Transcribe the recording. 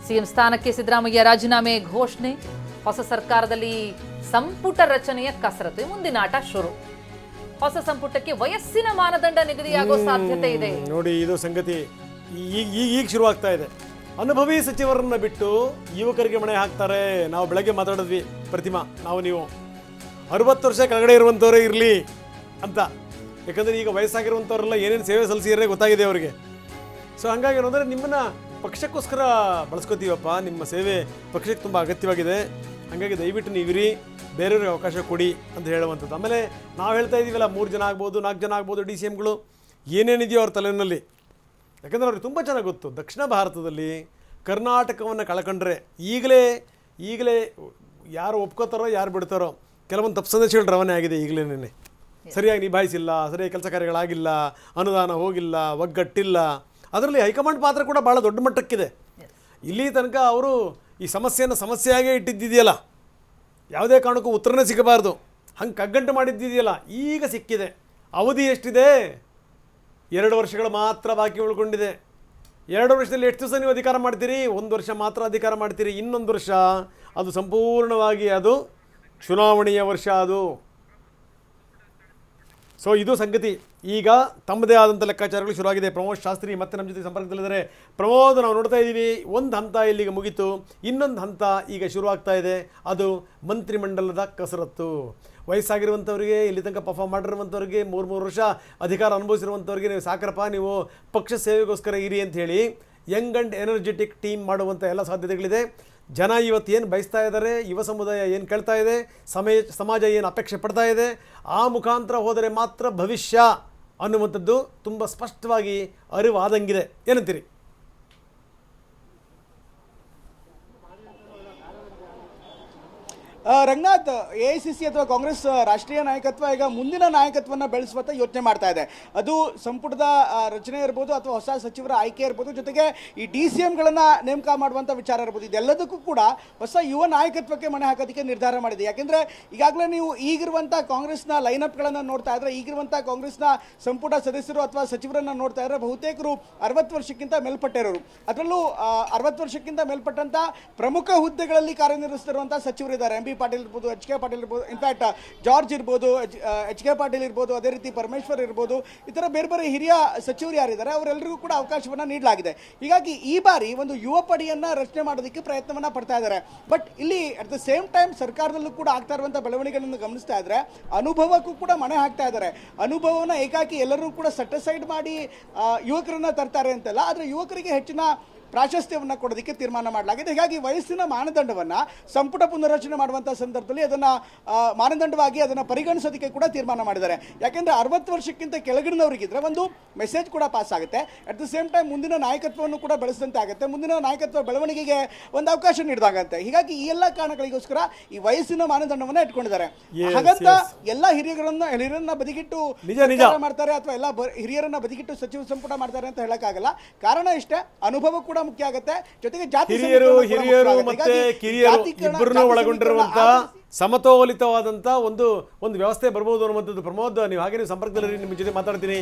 CM ಸ್ಥಾನಕ್ಕೆ ಸಿದ್ದರಾಮಯ್ಯ ರಾಜೀನಾಮೆ ಘೋಷಣೆ, ಹೊಸ ಸರ್ಕಾರದಲ್ಲಿ ಸಂಪುಟ ರಚನೆಯ ಕಸರತ್ತು, ಮುಂದಿನ ಆಟ ಶುರು. ಹೊಸ ಸಂಪುಟಕ್ಕೆ ವಯಸ್ಸಿನ ಮಾನದಂಡ ನಿಗದಿಯಾಗೋ ಸಾಧ್ಯತೆ ಇದೆ. ನೋಡಿ, ಇದು ಸಂಗತಿ ಈಗ ಶುರುವಾಗ್ತಾ ಇದೆ. ಅನುಭವಿ ಸಚಿವರನ್ನ ಬಿಟ್ಟು ಯುವಕರಿಗೆ ಮಣೆ ಹಾಕ್ತಾರೆ. ನಾವು ಬೆಳಗ್ಗೆ ಮಾತಾಡಿದ್ವಿ, ಪ್ರತಿಮಾ, ನೀವು 60 ವರ್ಷ ಕೆಳಗಡೆ ಇರುವಂಥವರೇ ಇರಲಿ ಅಂತ. ಯಾಕಂದರೆ ಈಗ ವಯಸ್ಸಾಗಿರುವಂಥವರೆಲ್ಲ ಏನೇನು ಸೇವೆ ಸಲ್ಲಿಸಿದ್ರೆ ಗೊತ್ತಾಗಿದೆ ಅವರಿಗೆ. ಸೊ ಹಾಗಾಗಿ ಏನಂದರೆ, ನಿಮ್ಮನ್ನು ಪಕ್ಷಕ್ಕೋಸ್ಕರ ಬಳಸ್ಕೋತೀವಪ್ಪ, ನಿಮ್ಮ ಸೇವೆ ಪಕ್ಷಕ್ಕೆ ತುಂಬ ಅಗತ್ಯವಾಗಿದೆ, ಹಾಗಾಗಿ ದಯವಿಟ್ಟು ನೀವಿರಿ, ಬೇರೆಯವ್ರಿಗೆ ಅವಕಾಶ ಕೊಡಿ ಅಂತ ಹೇಳುವಂಥದ್ದು. ಆಮೇಲೆ ನಾವು ಹೇಳ್ತಾ ಇದ್ದೀವಲ್ಲ, 3 ಜನ ಆಗ್ಬೋದು, 4 ಜನ ಆಗ್ಬೋದು, DCMಗಳು ಏನೇನಿದೆಯೋ ಅವ್ರ ತಲೆಯಲ್ಲಿ. ಯಾಕಂದರೆ ಅವ್ರಿಗೆ ತುಂಬ ಚೆನ್ನಾಗಿ ಗೊತ್ತು, ದಕ್ಷಿಣ ಭಾರತದಲ್ಲಿ ಕರ್ನಾಟಕವನ್ನು ಕಳ್ಕೊಂಡ್ರೆ ಈಗಲೇ ಯಾರು ಒಪ್ಕೋತಾರೋ ಯಾರು ಬಿಡ್ತಾರೋ, ಕೆಲವೊಂದು ತಪ್ಪು ಸಂದೇಶಗಳು ರವಾನೆ ಆಗಿದೆ ಈಗಲೇ. ಸರಿಯಾಗಿ ನಿಭಾಯಿಸಿಲ್ಲ, ಸರಿಯಾಗಿ ಕೆಲಸ ಕಾರ್ಯಗಳಾಗಿಲ್ಲ, ಅನುದಾನ ಹೋಗಿಲ್ಲ, ಒಗ್ಗಟ್ಟಿಲ್ಲ. ಅದರಲ್ಲಿ ಹೈಕಮಾಂಡ್ ಪಾತ್ರ ಕೂಡ ಭಾಳ ದೊಡ್ಡ ಮಟ್ಟಕ್ಕಿದೆ. ಇಲ್ಲಿ ತನಕ ಅವರು ಈ ಸಮಸ್ಯೆಯನ್ನು ಸಮಸ್ಯೆಯಾಗೇ ಇಟ್ಟಿದ್ದಿದೆಯಲ್ಲ, ಯಾವುದೇ ಕಾರಣಕ್ಕೂ ಉತ್ತರನೇ ಸಿಗಬಾರ್ದು, ಹಂಗೆ ಕಗ್ಗಂಟು ಮಾಡಿದ್ದಿದೆಯಲ್ಲ, ಈಗ ಸಿಕ್ಕಿದೆ. ಅವಧಿ ಎಷ್ಟಿದೆ? 2 ವರ್ಷಗಳು ಮಾತ್ರ ಬಾಕಿ ಉಳ್ಕೊಂಡಿದೆ. 2 ವರ್ಷದಲ್ಲಿ ಎಷ್ಟು ದಿವಸ ನೀವು ಅಧಿಕಾರ ಮಾಡ್ತೀರಿ? 1 ವರ್ಷ ಮಾತ್ರ ಅಧಿಕಾರ ಮಾಡ್ತೀರಿ. ಇನ್ನೊಂದು ವರ್ಷ ಅದು ಸಂಪೂರ್ಣವಾಗಿ ಅದು ಚುನಾವಣೆಯ ವರ್ಷ ಅದು. ಸೊ ಇದು ಸಂಗತಿ. ಈಗ ತಮ್ಮದೇ ಆದಂಥ ಲೆಕ್ಕಾಚಾರಗಳು ಶುರುವಾಗಿದೆ. ಪ್ರಮೋದ್ ಶಾಸ್ತ್ರಿ ಮತ್ತೆ ನಮ್ಮ ಜೊತೆ ಸಂಪರ್ಕದಲ್ಲಿದ್ದಾರೆ. ಪ್ರಮೋದ್, ನಾವು ನೋಡ್ತಾ ಇದ್ದೀವಿ, ಒಂದು ಹಂತ ಇಲ್ಲಿಗೆ ಮುಗೀತು, ಇನ್ನೊಂದು ಹಂತ ಈಗ ಶುರುವಾಗ್ತಾ ಇದೆ. ಅದು ಮಂತ್ರಿಮಂಡಲದ ಕಸರತ್ತು. ವಯಸ್ಸಾಗಿರುವಂಥವ್ರಿಗೆ, ಇಲ್ಲಿ ತನಕ ಪರ್ಫಾರ್ಮ್ ಮಾಡಿರುವಂಥವ್ರಿಗೆ, 3 ವರ್ಷ ಅಧಿಕಾರ ಅನುಭವಿಸಿರುವಂಥವ್ರಿಗೆ, ನೀವು ಸಾಕರಪ್ಪ, ನೀವು ಪಕ್ಷ ಸೇವೆಗೋಸ್ಕರ ಇರಿ ಅಂತ ಹೇಳಿ ಯಂಗ್ ಆ್ಯಂಡ್ ಎನರ್ಜೆಟಿಕ್ ಟೀಮ್ ಮಾಡುವಂಥ ಎಲ್ಲ ಸಾಧ್ಯತೆಗಳಿದೆ. ಜನ ಇವತ್ತು ಏನು ಬಯಸ್ತಾ ಇದ್ದಾರೆ, ಯುವ ಸಮುದಾಯ ಏನು ಕೇಳ್ತಾ ಇದೆ, ಸಮಾಜ ಏನು ಅಪೇಕ್ಷೆ ಪಡ್ತಾ ಇದೆ, ಆ ಮುಖಾಂತರ ಹೋದರೆ ಮಾತ್ರ ಭವಿಷ್ಯ ಅನ್ನುವಂಥದ್ದು ತುಂಬ ಸ್ಪಷ್ಟವಾಗಿ ಅರಿವಾದಂಗಿದೆ. ಏನಂತೀರಿ? ರಂಗನಾಥ್, AICC ಅಥವಾ ಕಾಂಗ್ರೆಸ್ ರಾಷ್ಟ್ರೀಯ ನಾಯಕತ್ವ ಈಗ ಮುಂದಿನ ನಾಯಕತ್ವವನ್ನು ಬೆಳೆಸುವಂತ ಯೋಚನೆ ಮಾಡ್ತಾ ಇದೆ. ಅದು ಸಂಪುಟದ ರಚನೆ ಇರ್ಬೋದು, ಅಥವಾ ಹೊಸ ಸಚಿವರ ಆಯ್ಕೆ ಇರ್ಬೋದು, ಜೊತೆಗೆ ಈ DCMಗಳನ್ನು ನೇಮಕ ಮಾಡುವಂಥ ವಿಚಾರ ಇರ್ಬೋದು. ಇದೆಲ್ಲದಕ್ಕೂ ಕೂಡ ಹೊಸ ಯುವ ನಾಯಕತ್ವಕ್ಕೆ ಮಣೆ ಹಾಕೋದಕ್ಕೆ ನಿರ್ಧಾರ ಮಾಡಿದೆ. ಯಾಕೆಂದರೆ ಈಗಾಗಲೇ ನೀವು ಈಗಿರುವಂಥ ಕಾಂಗ್ರೆಸ್ನ ಲೈನಪ್ಗಳನ್ನು ನೋಡ್ತಾ ಇದ್ರೆ, ಈಗಿರುವಂಥ ಕಾಂಗ್ರೆಸ್ನ ಸಂಪುಟ ಸದಸ್ಯರು ಅಥವಾ ಸಚಿವರನ್ನು ನೋಡ್ತಾ ಇದ್ರೆ, ಬಹುತೇಕರು 60 ವರ್ಷಕ್ಕಿಂತ ಮೇಲ್ಪಟ್ಟಿರೋರು. ಅದರಲ್ಲೂ 60 ವರ್ಷಕ್ಕಿಂತ ಮೇಲ್ಪಟ್ಟಂಥ ಪ್ರಮುಖ ಹುದ್ದೆಗಳಲ್ಲಿ ಕಾರ್ಯನಿರ್ವಹಿಸ್ತಿರುವಂಥ ಸಚಿವರಿದ್ದಾರೆ. MB ಪಾಟೀಲ್ ಇರ್ಬೋದು, HK ಪಾಟೀಲ್ ಇರ್ಬೋದು, ಇನ್ಫ್ಯಾಕ್ಟ್ ಜಾರ್ಜ್ ಇರ್ಬೋದು, HK ಪಾಟೀಲ್ ಇರ್ಬೋದು, ಅದೇ ರೀತಿ ಪರಮೇಶ್ವರ್ ಇರ್ಬೋದು, ಈ ಥರ ಬೇರೆ ಬೇರೆ ಹಿರಿಯ ಸಚಿವರು ಯಾರಿದ್ದಾರೆ ಅವರೆಲ್ಲರಿಗೂ ಕೂಡ ಅವಕಾಶವನ್ನು ನೀಡಲಾಗಿದೆ. ಹೀಗಾಗಿ ಈ ಬಾರಿ ಒಂದು ಯುವ ಪಡೆಯನ್ನು ರಚನೆ ಮಾಡೋದಕ್ಕೆ ಪ್ರಯತ್ನವನ್ನು ಪಡ್ತಾ ಇದ್ದಾರೆ. ಬಟ್ ಇಲ್ಲಿ ಅಟ್ ದ ಸೇಮ್ ಟೈಮ್ ಸರ್ಕಾರದಲ್ಲೂ ಕೂಡ ಆಗ್ತಾ ಇರುವಂಥ ಬೆಳವಣಿಗೆಗಳನ್ನು ಗಮನಿಸ್ತಾ ಇದ್ರೆ, ಅನುಭವಕ್ಕೂ ಕೂಡ ಮಣೆ ಹಾಕ್ತಾ ಇದ್ದಾರೆ. ಅನುಭವನ ಏಕಾಕಿ ಎಲ್ಲರೂ ಕೂಡ ಸೆಟಿಸ್ಫೈಡ್ ಮಾಡಿ ಯುವಕರನ್ನ ತರ್ತಾರೆ ಅಂತಲ್ಲ, ಆದರೆ ಯುವಕರಿಗೆ ಹೆಚ್ಚಿನ ಪ್ರಾಶಸ್ತ್ಯವನ್ನು ಕೊಡೋದಕ್ಕೆ ತೀರ್ಮಾನ ಮಾಡಲಾಗಿದೆ. ಹೀಗಾಗಿ ವಯಸ್ಸಿನ ಮಾನದಂಡವನ್ನು ಸಂಪುಟ ಪುನರ್ರಚನೆ ಮಾಡುವಂಥ ಸಂದರ್ಭದಲ್ಲಿ ಅದನ್ನು ಮಾನದಂಡವಾಗಿ ಅದನ್ನು ಪರಿಗಣಿಸೋದಕ್ಕೆ ಕೂಡ ತೀರ್ಮಾನ ಮಾಡಿದ್ದಾರೆ. ಯಾಕೆಂದರೆ 60 ವರ್ಷಕ್ಕಿಂತ ಕೆಳಗಿನವರಿಗಿದ್ರೆ ಒಂದು ಮೆಸೇಜ್ ಕೂಡ ಪಾಸ್ ಆಗುತ್ತೆ. ಅಟ್ ದ ಸೇಮ್ ಟೈಮ್ ಮುಂದಿನ ನಾಯಕತ್ವವನ್ನು ಕೂಡ ಬೆಳೆಸಿದಂತೆ ಆಗುತ್ತೆ, ಮುಂದಿನ ನಾಯಕತ್ವ ಬೆಳವಣಿಗೆಗೆ ಒಂದು ಅವಕಾಶ ನೀಡಿದಾಗತ್ತೆ. ಹೀಗಾಗಿ ಈ ಎಲ್ಲ ಕಾರಣಗಳಿಗೋಸ್ಕರ ಈ ವಯಸ್ಸಿನ ಮಾನದಂಡವನ್ನು ಇಟ್ಕೊಂಡಿದ್ದಾರೆ. ಹಾಗಂತ ಎಲ್ಲ ಹಿರಿಯರನ್ನ ಬದಿಗಿಟ್ಟು ಮಾಡ್ತಾರೆ ಅಥವಾ ಎಲ್ಲ ಹಿರಿಯರನ್ನ ಬದಿಗಿಟ್ಟು ಸಚಿವ ಸಂಪುಟ ಮಾಡ್ತಾರೆ ಅಂತ ಹೇಳಕ್ಕಾಗಲ್ಲ. ಕಾರಣ ಇಷ್ಟೇ, ಅನುಭವ ಕೂಡ ಮುಖ್ಯ ಆಗುತ್ತೆ, ಜೊತೆಗೆ ಜಾತಿ ಹಿರಿಯರು ಮತ್ತೆ ಕಿರಿಯರು ಇಬ್ಬರನ್ನು ಒಳಗೊಂಡಿರುವಂತಹ ಸಮತೋಲಿತವಾದಂತಹ ಒಂದು ವ್ಯವಸ್ಥೆ ಬರ್ಬೋದು ಅನ್ನುವಂಥದ್ದು. ಪ್ರಮೋದ್, ನೀವು ಹಾಗೆ ಸಂಪರ್ಕದಲ್ಲಿ ನಿಮ್ಮ ಜೊತೆ ಮಾತಾಡ್ತೀನಿ.